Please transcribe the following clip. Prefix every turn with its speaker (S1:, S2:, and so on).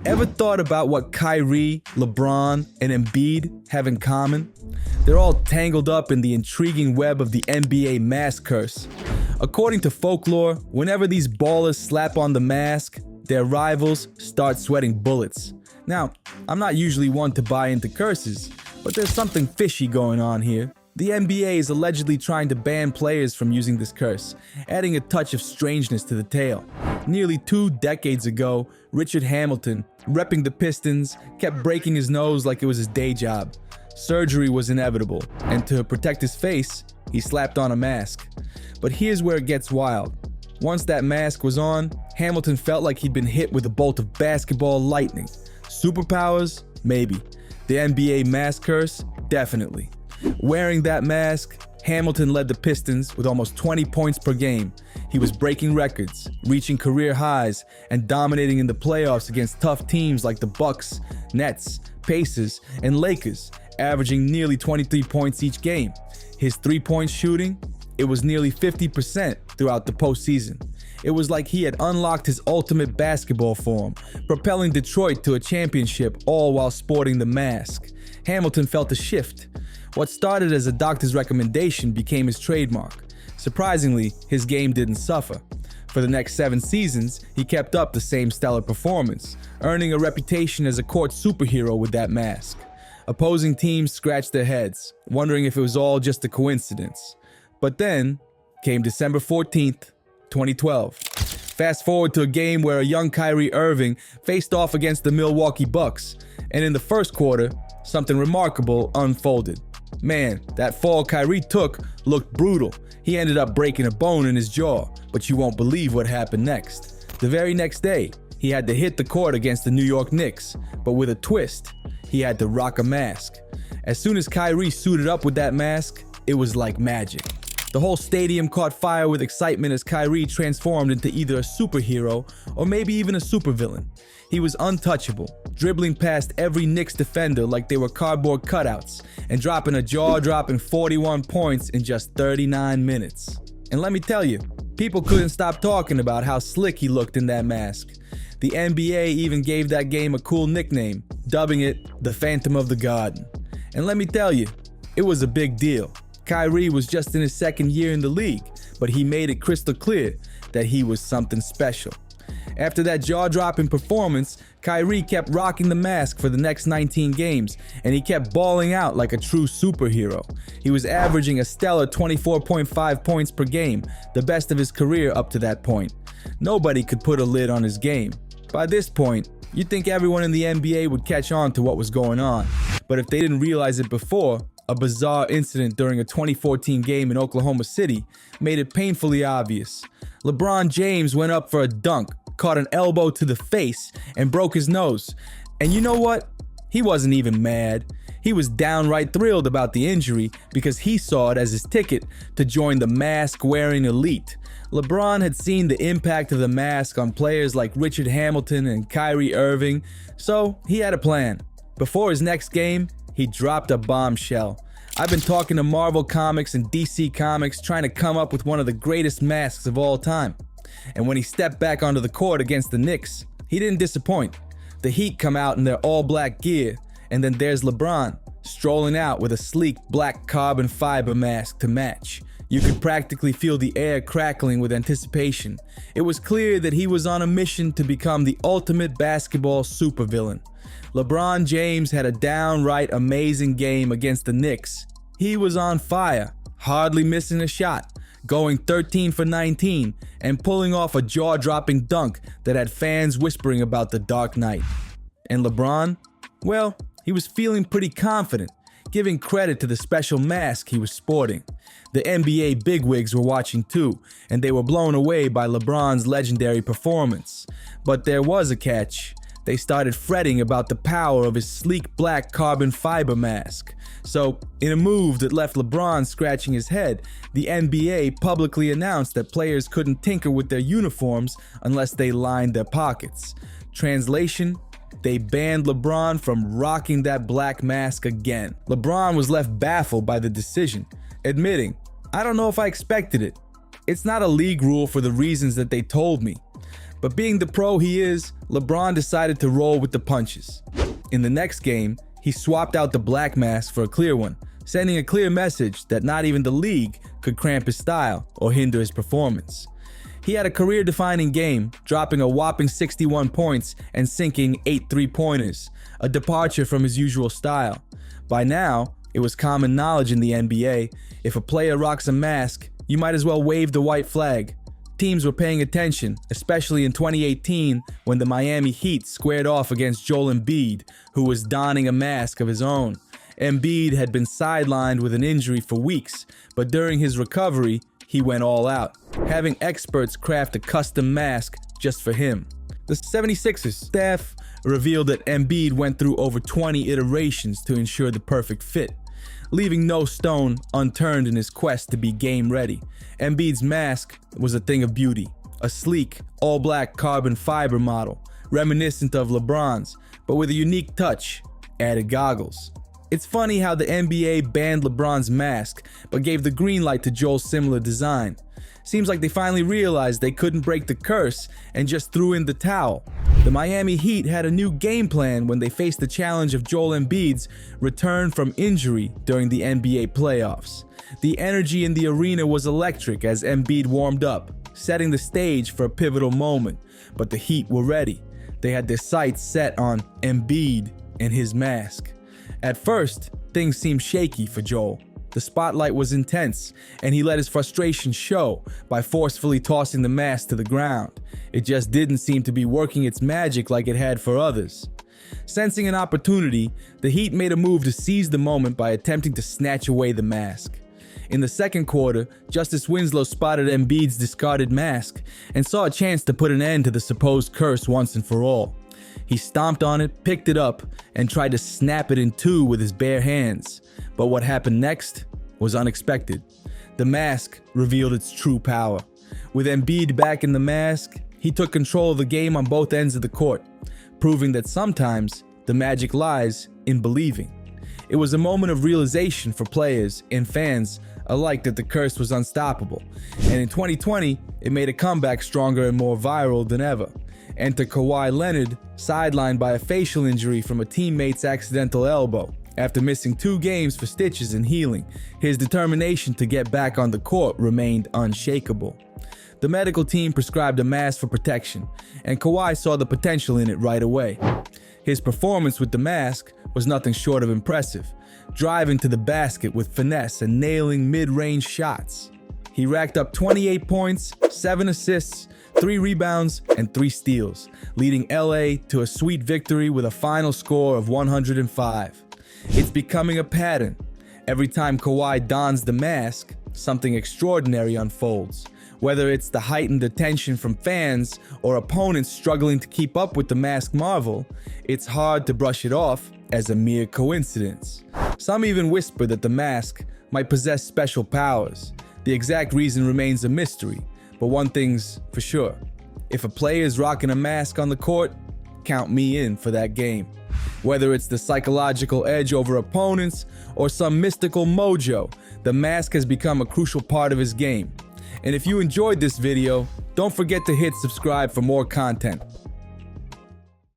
S1: Ever thought about what Kyrie, LeBron, and Embiid have in common? They're all tangled up in the intriguing web of the NBA mask curse. According to folklore, whenever these ballers slap on the mask, their rivals start sweating bullets. Now, I'm not usually one to buy into curses, but there's something fishy going on here. The NBA is allegedly trying to ban players from using this curse, adding a touch of strangeness to the tale. Nearly 2 decades ago, Richard Hamilton, repping the Pistons, kept breaking his nose like it was his day job. Surgery was inevitable, and to protect his face, he slapped on a mask. But here's where it gets wild. Once that mask was on, Hamilton felt like he'd been hit with a bolt of basketball lightning. Superpowers? Maybe. The NBA mask curse? Definitely. Wearing that mask, Hamilton led the Pistons with almost 20 points per game. He was breaking records, reaching career highs, and dominating in the playoffs against tough teams like the Bucks, Nets, Pacers, and Lakers, averaging nearly 23 points each game. His three-point shooting? It was nearly 50% throughout the postseason. It was like he had unlocked his ultimate basketball form, propelling Detroit to a championship, all while sporting the mask. Hamilton felt a shift. What started as a doctor's recommendation became his trademark. Surprisingly, his game didn't suffer. For the next 7 seasons, he kept up the same stellar performance, earning a reputation as a court superhero with that mask. Opposing teams scratched their heads, wondering if it was all just a coincidence. But then came December 14th, 2012. Fast forward to a game where a young Kyrie Irving faced off against the Milwaukee Bucks, and in the first quarter, something remarkable unfolded. Man, that fall Kyrie took looked brutal. He ended up breaking a bone in his jaw, but you won't believe what happened next. The very next day, he had to hit the court against the New York Knicks, but with a twist. He had to rock a mask. As soon as Kyrie suited up with that mask, it was like magic. The whole stadium caught fire with excitement as Kyrie transformed into either a superhero or maybe even a supervillain. He was untouchable, dribbling past every Knicks defender like they were cardboard cutouts and dropping a jaw-dropping 41 points in just 39 minutes. And let me tell you, people couldn't stop talking about how slick he looked in that mask. The NBA even gave that game a cool nickname, dubbing it the Phantom of the Garden. And let me tell you, it was a big deal. Kyrie was just in his second year in the league, but he made it crystal clear that he was something special. After that jaw-dropping performance, Kyrie kept rocking the mask for the next 19 games, and he kept balling out like a true superhero. He was averaging a stellar 24.5 points per game, the best of his career up to that point. Nobody could put a lid on his game. By this point, you'd think everyone in the NBA would catch on to what was going on, but if they didn't realize it before, a bizarre incident during a 2014 game in Oklahoma City made it painfully obvious. LeBron James went up for a dunk, caught an elbow to the face, and broke his nose. And you know what? He wasn't even mad. He was downright thrilled about the injury because he saw it as his ticket to join the mask-wearing elite. LeBron had seen the impact of the mask on players like Richard Hamilton and Kyrie Irving, so he had a plan. Before his next game, he dropped a bombshell. I've been talking to Marvel Comics and DC Comics trying to come up with one of the greatest masks of all time. And when he stepped back onto the court against the Knicks, he didn't disappoint. The Heat come out in their all-black gear, and then there's LeBron, strolling out with a sleek black carbon fiber mask to match. You could practically feel the air crackling with anticipation. It was clear that he was on a mission to become the ultimate basketball supervillain. LeBron James had a downright amazing game against the Knicks. He was on fire, hardly missing a shot, going 13 for 19 and pulling off a jaw-dropping dunk that had fans whispering about the Dark Knight. And LeBron? Well, he was feeling pretty confident, giving credit to the special mask he was sporting. The NBA bigwigs were watching too, and they were blown away by LeBron's legendary performance. But there was a catch. They started fretting about the power of his sleek black carbon fiber mask. So, in a move that left LeBron scratching his head, the NBA publicly announced that players couldn't tinker with their uniforms unless they lined their pockets. Translation: they banned LeBron from rocking that black mask again. LeBron was left baffled by the decision, admitting, "I don't know if I expected it. It's not a league rule for the reasons that they told me." But being the pro he is, LeBron decided to roll with the punches. In the next game, he swapped out the black mask for a clear one, sending a clear message that not even the league could cramp his style or hinder his performance. He had a career-defining game, dropping a whopping 61 points and sinking 8 three-pointers, a departure from his usual style. By now, it was common knowledge in the NBA, if a player rocks a mask, you might as well wave the white flag. Teams were paying attention, especially in 2018 when the Miami Heat squared off against Joel Embiid, who was donning a mask of his own. Embiid had been sidelined with an injury for weeks, but during his recovery, he went all out, having experts craft a custom mask just for him. The 76ers staff revealed that Embiid went through over 20 iterations to ensure the perfect fit, leaving no stone unturned in his quest to be game ready. Embiid's mask was a thing of beauty, a sleek, all-black carbon fiber model, reminiscent of LeBron's, but with a unique touch, added goggles. It's funny how the NBA banned LeBron's mask, but gave the green light to Joel's similar design. Seems like they finally realized they couldn't break the curse and just threw in the towel. The Miami Heat had a new game plan when they faced the challenge of Joel Embiid's return from injury during the NBA playoffs. The energy in the arena was electric as Embiid warmed up, setting the stage for a pivotal moment. But the Heat were ready. They had their sights set on Embiid and his mask. At first, things seemed shaky for Joel. The spotlight was intense, and he let his frustration show by forcefully tossing the mask to the ground. It just didn't seem to be working its magic like it had for others. Sensing an opportunity, the Heat made a move to seize the moment by attempting to snatch away the mask. In the second quarter, Justice Winslow spotted Embiid's discarded mask and saw a chance to put an end to the supposed curse once and for all. He stomped on it, picked it up, and tried to snap it in two with his bare hands. But what happened next was unexpected. The mask revealed its true power. With Embiid back in the mask, he took control of the game on both ends of the court, proving that sometimes the magic lies in believing. It was a moment of realization for players and fans alike that the curse was unstoppable. And in 2020, it made a comeback stronger and more viral than ever. Enter Kawhi Leonard, sidelined by a facial injury from a teammate's accidental elbow. After missing 2 games for stitches and healing, his determination to get back on the court remained unshakable. The medical team prescribed a mask for protection, and Kawhi saw the potential in it right away. His performance with the mask was nothing short of impressive, driving to the basket with finesse and nailing mid-range shots. He racked up 28 points, 7 assists, 3 rebounds, and 3 steals, leading LA to a sweet victory with a final score of 105. It's becoming a pattern. Every time Kawhi dons the mask, something extraordinary unfolds. Whether it's the heightened attention from fans or opponents struggling to keep up with the mask marvel, it's hard to brush it off as a mere coincidence. Some even whisper that the mask might possess special powers. The exact reason remains a mystery, but one thing's for sure. If a player is rocking a mask on the court, count me in for that game. Whether it's the psychological edge over opponents or some mystical mojo, the mask has become a crucial part of his game. And if you enjoyed this video, don't forget to hit subscribe for more content.